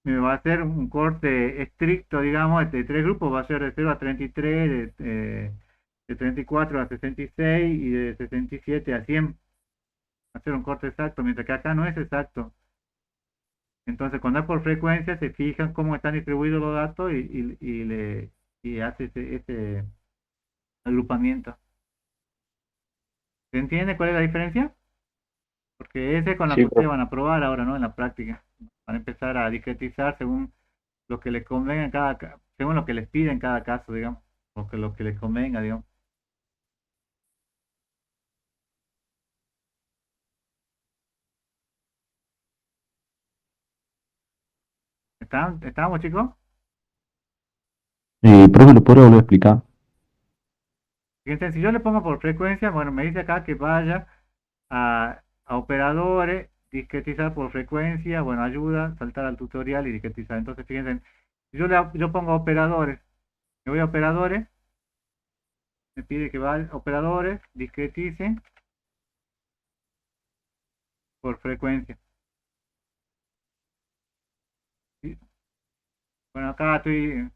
me va a hacer un corte estricto, digamos, de 3 grupos, va a ser de 0 a 33, de 34 a 66 y de 67 a 100. Va a ser un corte exacto, mientras que acá no es exacto. Entonces, cuando es por frecuencia, se fijan cómo están distribuidos los datos y hace ese agrupamiento. ¿Se entiende cuál es la diferencia? Porque ese es con la que Sí, ustedes profe. van a probar ahora, ¿no? En la práctica. Van a empezar a discretizar según lo que les convenga en según lo que les pida en cada caso, digamos. O que lo que les convenga, digamos. ¿Estamos, chicos? Profe, ¿lo puedo volver a explicar? Fíjense, si yo le pongo por frecuencia, bueno, me dice acá que vaya a operadores, discretizar por frecuencia, bueno, ayuda, saltar al tutorial y discretizar. Entonces, fíjense, si yo pongo operadores, me voy a operadores, me pide que vaya a operadores, discretice por frecuencia. ¿Sí? Bueno, acá estoy...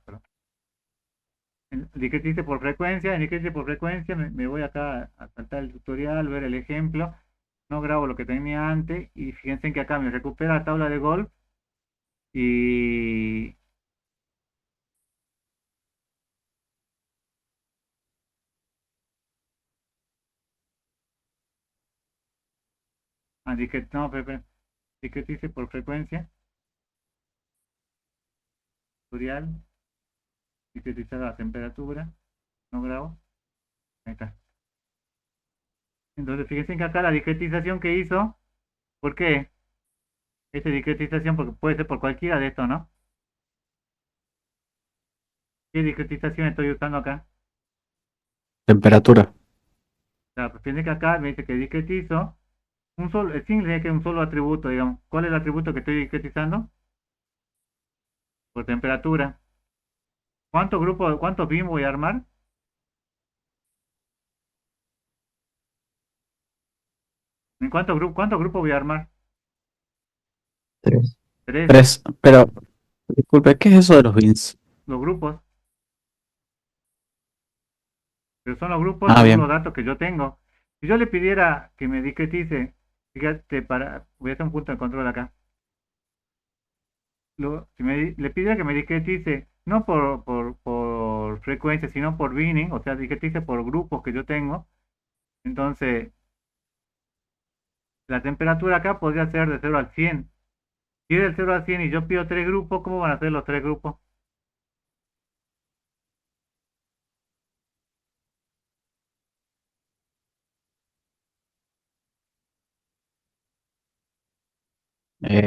perdón. Discretice por frecuencia, en discretice por frecuencia, me voy acá a saltar el tutorial, ver el ejemplo, no grabo lo que tenía antes y fíjense que acá me recupera la tabla de golf y no, discretice por frecuencia, tutorial, discretizar la temperatura, no grabo, ahí está. Entonces fíjense que acá la discretización que hizo, ¿por qué? Esta discretización porque puede ser por cualquiera de estos, ¿no? ¿Qué discretización estoy usando acá? Temperatura. Claro, pues fíjense que acá me dice que discretizo un solo, el single que es un solo atributo, digamos. ¿Cuál es el atributo que estoy discretizando? Por temperatura. ¿Cuántos bin voy a armar? ¿En cuántos grupos voy a armar? Tres. Tres. Tres. Pero, disculpe, ¿qué es eso de los bins? Los grupos. Pero son los grupos Ah, según los bien. datos que yo tengo. Si yo le pidiera que me discretice, fíjate, voy a hacer un punto de control acá. Si le pidiera que me discretice, no por frecuencia, sino por binning, o sea, discretice por grupos que yo tengo, entonces la temperatura acá podría ser de 0 al 100. Si es del 0 al 100 y yo pido tres grupos, ¿cómo van a ser los tres grupos?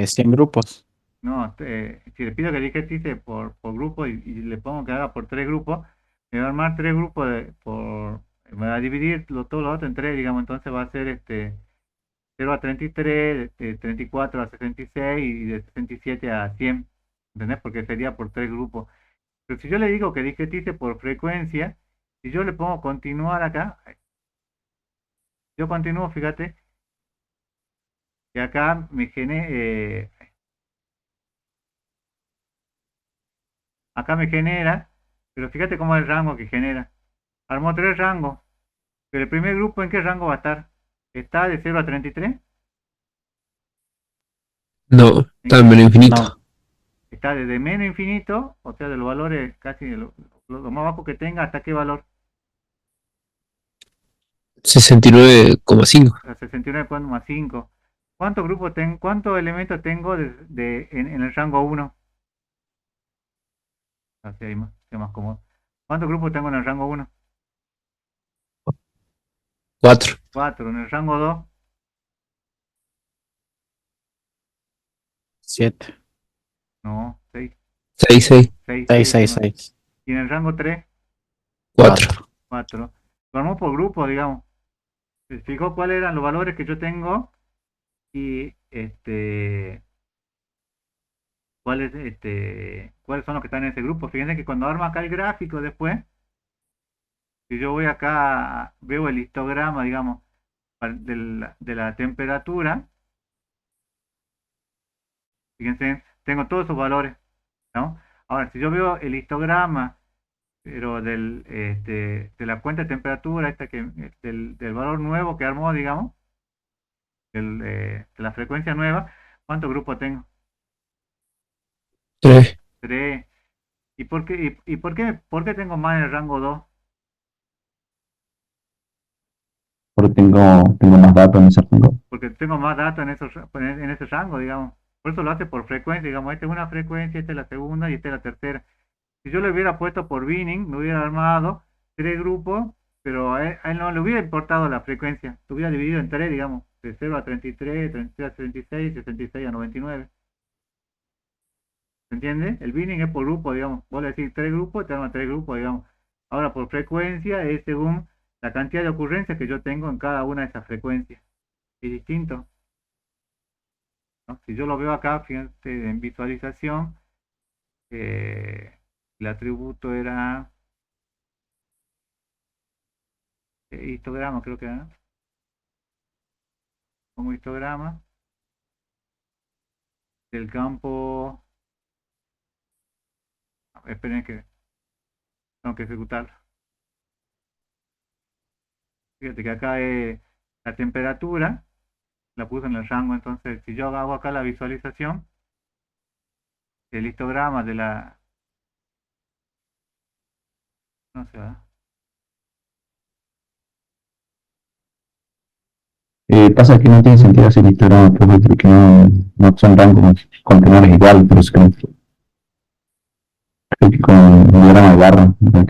Cien grupos. No, si le pido que discretice por grupo y le pongo que haga por tres grupos, me va a armar tres grupos me va a dividir todos los datos en tres, digamos, entonces va a ser 0 a 33, de 34 a 66 y de 67 a 100, ¿entendés? Porque sería por tres grupos. Pero si yo le digo que discretice por frecuencia, si yo le pongo continuar acá, yo continúo, fíjate, que acá acá me genera, pero fíjate cómo es el rango que genera. Armó tres rangos, pero el primer grupo, ¿en qué rango va a estar? ¿Está de 0 a 33? No, ¿En está en qué? menos No. infinito. Está desde menos infinito, o sea, de los valores casi lo más bajo que tenga, ¿hasta qué valor? 69,5. A 69,5. ¿Cuántos elementos tengo en el rango 1? Así hay más cómodo. ¿Cuántos grupos tengo en el rango 1? 4. 4. En el rango 2, Siete. no, 6. 6, 6. 6, Seis, 6 seis, tengo. seis. Y en el rango 3, 4. Cuatro. 4. Lo armó por grupo, digamos. Se fijó cuáles eran los valores que yo tengo y cuáles son los que están en ese grupo. Fíjense que cuando armo acá el gráfico después, si yo voy acá, veo el histograma, digamos, de la temperatura, fíjense, tengo todos esos valores, ¿no? Ahora, si yo veo el histograma, pero de la cuenta de temperatura, del valor nuevo que armó, digamos, de la frecuencia nueva, ¿cuántos grupos tengo? 3. 3. ¿Y por qué tengo más en el rango 2? Porque tengo más datos en ese rango. Porque tengo más datos en ese rango, digamos. Por eso lo hace por frecuencia, digamos, esta es una frecuencia, esta es la segunda y esta es la tercera. Si yo le hubiera puesto por binning, me hubiera armado 3 grupos, pero a él no le hubiera importado la frecuencia. Se hubiera dividido en 3, digamos, de 0 a 33, 33 a 66, 66 a 99. ¿Se entiende? El binning es por grupo, digamos. Vos le decís 3 grupos, te arma 3 grupos, digamos. Ahora, por frecuencia es según la cantidad de ocurrencias que yo tengo en cada una de esas frecuencias. Es distinto, ¿no? Si yo lo veo acá, fíjate, en visualización, el atributo era histograma, creo que era, ¿no? Como histograma del campo. Esperen que tengo que ejecutarlo. Fíjate que acá la temperatura la puse en el rango, entonces si yo hago acá la visualización, el histograma de la... No sé, ¿verdad? Pasa que no tiene sentido hacer histograma, porque no son rangos con tenores iguales, pero es que creo que con un diagrama de barra, ¿verdad?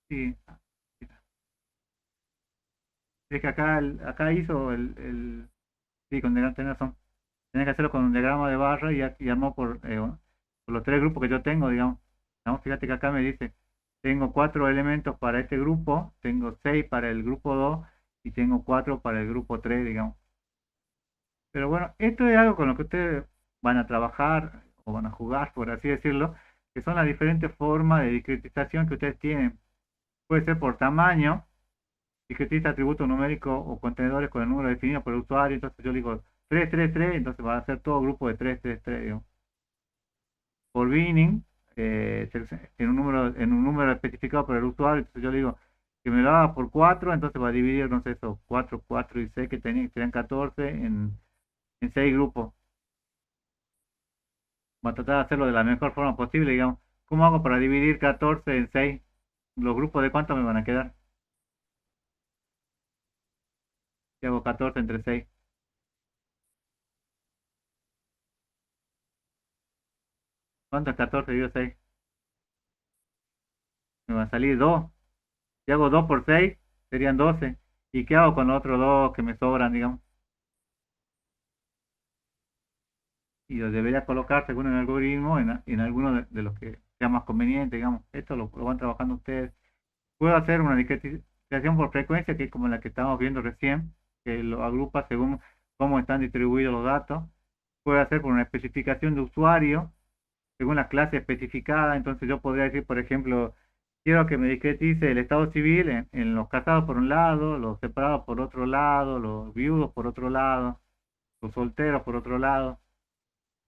Sí, es que acá hizo sí, con tenés razón. Tenés que hacerlo con un diagrama de barra y armó por los 3 grupos que yo tengo, digamos. ¿No? Fíjate que acá me dice, tengo 4 elementos para este grupo, tengo 6 para el grupo 2 y tengo 4 para el grupo 3, digamos. Pero bueno, esto es algo con lo que ustedes van a trabajar o van a jugar, por así decirlo, que son las diferentes formas de discretización que ustedes tienen. Puede ser por tamaño, discretiza atributos numéricos o contenedores con el número definido por el usuario, entonces yo digo 333, entonces va a ser todo grupo de 333, digamos. Por binning, en un número especificado por el usuario, entonces yo le digo que me lo haga por 4, entonces va a dividir, no sé, esos 4, 4 y 6 que serían 14 en 6 grupos. Va a tratar de hacerlo de la mejor forma posible, digamos. ¿Cómo hago para dividir 14 en 6? ¿Los grupos de cuánto me van a quedar? Si hago 14 entre 6. ¿Cuánto es 14 dividido 6? Me va a salir 2. Si hago 2 por 6, serían 12. ¿Y qué hago con los otros 2 que me sobran, digamos? Y los debería colocar según el algoritmo en alguno de los que sea más conveniente, digamos. Esto lo van trabajando ustedes. Puedo hacer una discretización por frecuencia, que es como la que estamos viendo recién, que lo agrupa según cómo están distribuidos los datos. Puedo hacer por una especificación de usuario, según la clase especificada. Entonces yo podría decir, por ejemplo, quiero que me discretice el estado civil en los casados por un lado, los separados por otro lado, los viudos por otro lado, los solteros por otro lado,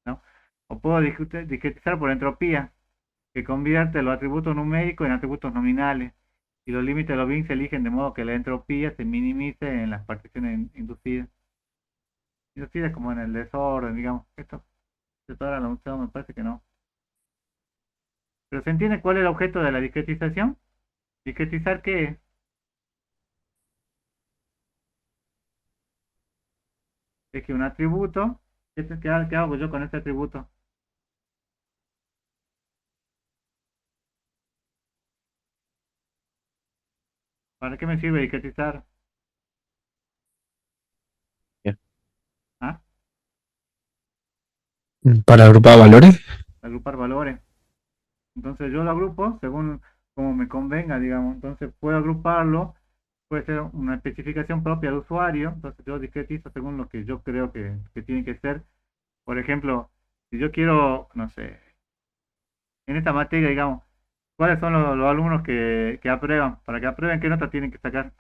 ¿no? O puedo discretizar por entropía, que convierte los atributos numéricos en atributos nominales, y los límites de los bins se eligen de modo que la entropía se minimice en las particiones inducidas. Inducidas como en el desorden, digamos. Esto ahora lo usamos, me parece que no. ¿Pero se entiende cuál es el objeto de la discretización? ¿Discretizar qué es? Es que un atributo, ¿qué hago yo con este atributo? ¿Para qué me sirve discretizar? Bien. ¿Ah? Para agrupar valores. Agrupar valores. Entonces yo lo agrupo según como me convenga, digamos. Entonces puedo agruparlo, puede ser una especificación propia del usuario. Entonces yo discretizo según lo que yo creo que tiene que ser. Por ejemplo, si yo quiero, no sé, en esta materia, digamos, ¿cuáles son los alumnos que aprueban? Para que aprueben, ¿qué nota tienen que sacar?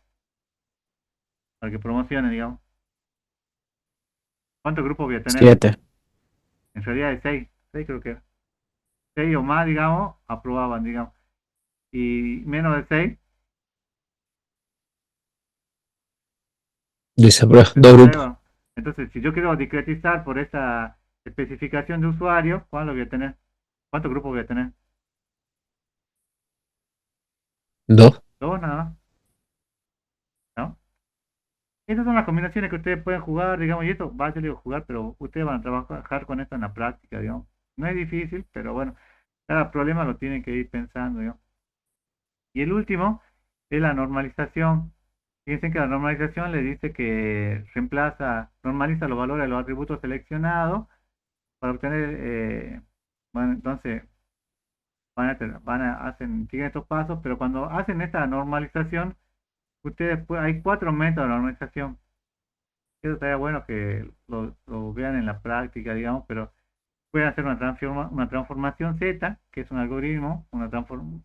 Para que promocionen, digamos. ¿Cuántos grupos voy a tener? 7. En realidad es 6. 6 creo que era. 6 o más, digamos, aprobaban, digamos. Y menos de 6, Desaprueba. Dos grupos. Desaprueba. Entonces, si yo quiero discretizar por esta especificación de usuario, ¿cuánto voy a tener? ¿Cuántos grupos voy a tener? Dos. Dos nada más, ¿no? Esas son las combinaciones que ustedes pueden jugar, digamos, y esto va a ser jugar, pero ustedes van a trabajar con esto en la práctica, digamos. No es difícil, pero bueno, cada problema lo tienen que ir pensando, digamos. Y el último es la normalización. Fíjense que la normalización le dice que normaliza los valores de los atributos seleccionados para obtener, bueno, entonces siguen estos pasos, pero cuando hacen esta normalización, hay 4 métodos de normalización. Eso estaría bueno que lo vean en la práctica, digamos, pero pueden hacer una transformación Z, que es un algoritmo,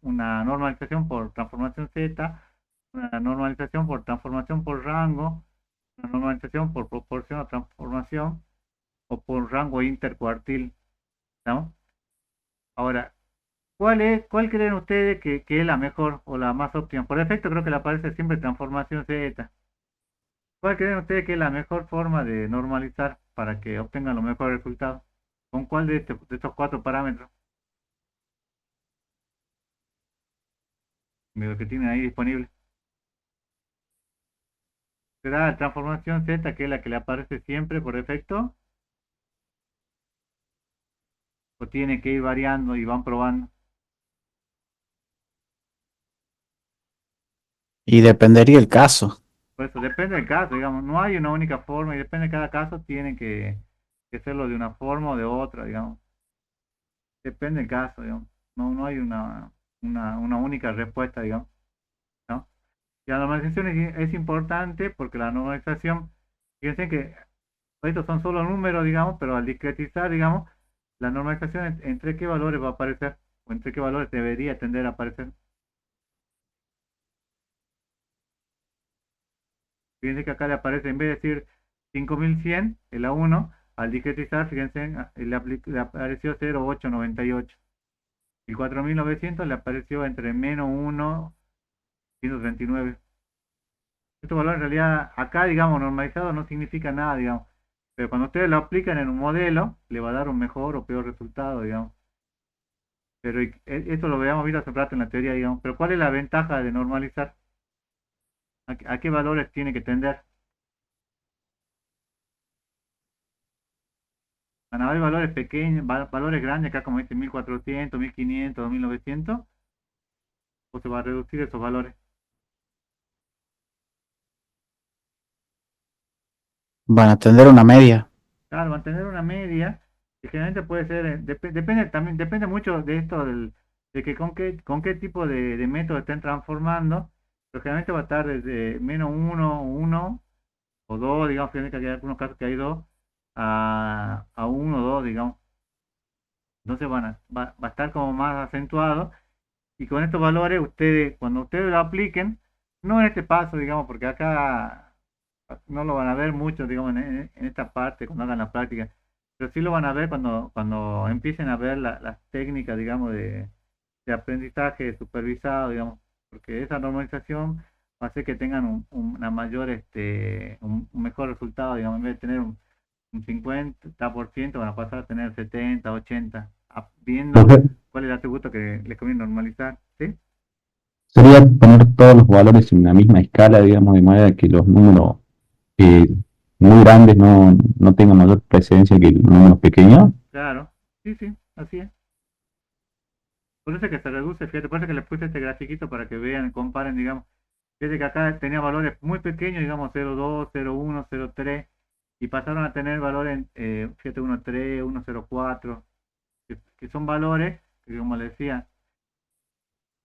una normalización por transformación Z, una normalización por transformación por rango, una normalización por proporción a transformación o por rango intercuartil, ¿no? Ahora, ¿cuál creen ustedes que es la mejor o la más óptima? Por defecto creo que le aparece siempre transformación Z. ¿Cuál creen ustedes que es la mejor forma de normalizar para que obtengan los mejores resultados? ¿Con cuál de estos 4 parámetros? De lo que tienen ahí disponible. ¿Será la transformación Z, que es la que le aparece siempre por defecto? ¿O tiene que ir variando y van probando? Y dependería el caso. Por eso depende del caso, digamos, no hay una única forma y depende de cada caso, tienen que hacerlo de una forma o de otra, digamos. Depende del caso, digamos. No hay una única respuesta, digamos, ¿no? Y la normalización es importante porque la normalización, fíjense que estos son solo números, digamos, pero al discretizar, digamos, la normalización entre qué valores va a aparecer o entre qué valores debería tender a aparecer. Fíjense que acá le aparece, en vez de decir 5100, el A1, al discretizar, fíjense, le apareció 0,898. Y 4900 le apareció entre menos 1 y 139. Estos valores en realidad, acá, digamos, normalizado no significa nada, digamos. Pero cuando ustedes lo aplican en un modelo, le va a dar un mejor o peor resultado, digamos. Pero esto lo habíamos visto hace rato en la teoría, digamos. Pero ¿cuál es la ventaja de normalizar? ¿A qué valores tiene que tender? Van a haber valores pequeños, valores grandes, acá como dice 1400, 1500, 2900, o se va a reducir esos valores. Van a tener una media. Claro, mantener una media, que generalmente puede ser, depende también, depende mucho de esto, de que con qué tipo de método estén transformando, pero generalmente va a estar desde menos 1 o 2, digamos, fíjate que hay algunos casos que hay 2, a 1 o 2, digamos. Entonces va a estar como más acentuado, y con estos valores, cuando ustedes lo apliquen, no en este paso, digamos, porque acá no lo van a ver mucho, digamos, en esta parte, cuando hagan la práctica, pero sí lo van a ver cuando empiecen a ver las técnicas, digamos, de aprendizaje supervisado, digamos, porque esa normalización va a hacer que tengan una mayor, un mejor resultado, digamos, en vez de tener un 50%, van a pasar a tener 70, 80, viendo Profe, cuál es el atributo que les conviene normalizar, ¿sí? sería poner todos los valores en la misma escala, digamos, de manera que los números eh, muy grandes no tengan mayor precedencia que los números pequeños. Claro, sí, sí, así es. Por eso es que se reduce, fíjate, por eso es que les puse este grafiquito para que vean, comparen, digamos. Fíjate que acá tenía valores muy pequeños, digamos 0,2, 0,1, 0,3, y pasaron a tener valores, fíjate, 1,3, 1,04, que son valores que, como les decía,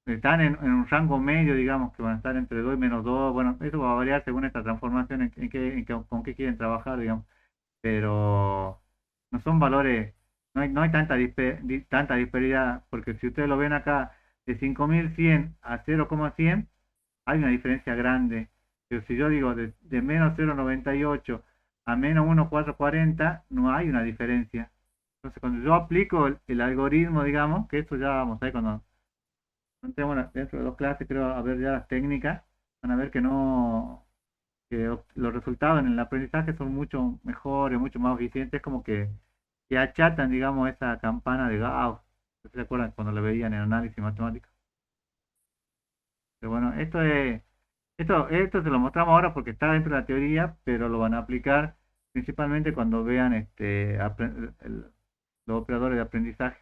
están en un rango medio, digamos, que van a estar entre 2 y menos 2. Bueno, eso va a variar según esta transformación, con qué quieren trabajar, digamos. Pero no son valores, no hay tanta disparidad, porque si ustedes lo ven acá, de 5100 a 0,100, hay una diferencia grande. Pero si yo digo de menos 0,98 a menos 1,440, no hay una diferencia. Entonces, cuando yo aplico el algoritmo, digamos, que esto ya vamos a ver cuando entremos dentro de 2 clases, creo, a ver ya las técnicas, van a ver que no los resultados en el aprendizaje son mucho mejores, mucho más eficientes, como que achatan, digamos, esa campana de Gauss. ¿Se acuerdan cuando lo veían en análisis matemático? Pero bueno, esto se lo mostramos ahora porque está dentro de la teoría, pero lo van a aplicar principalmente cuando vean los operadores de aprendizaje.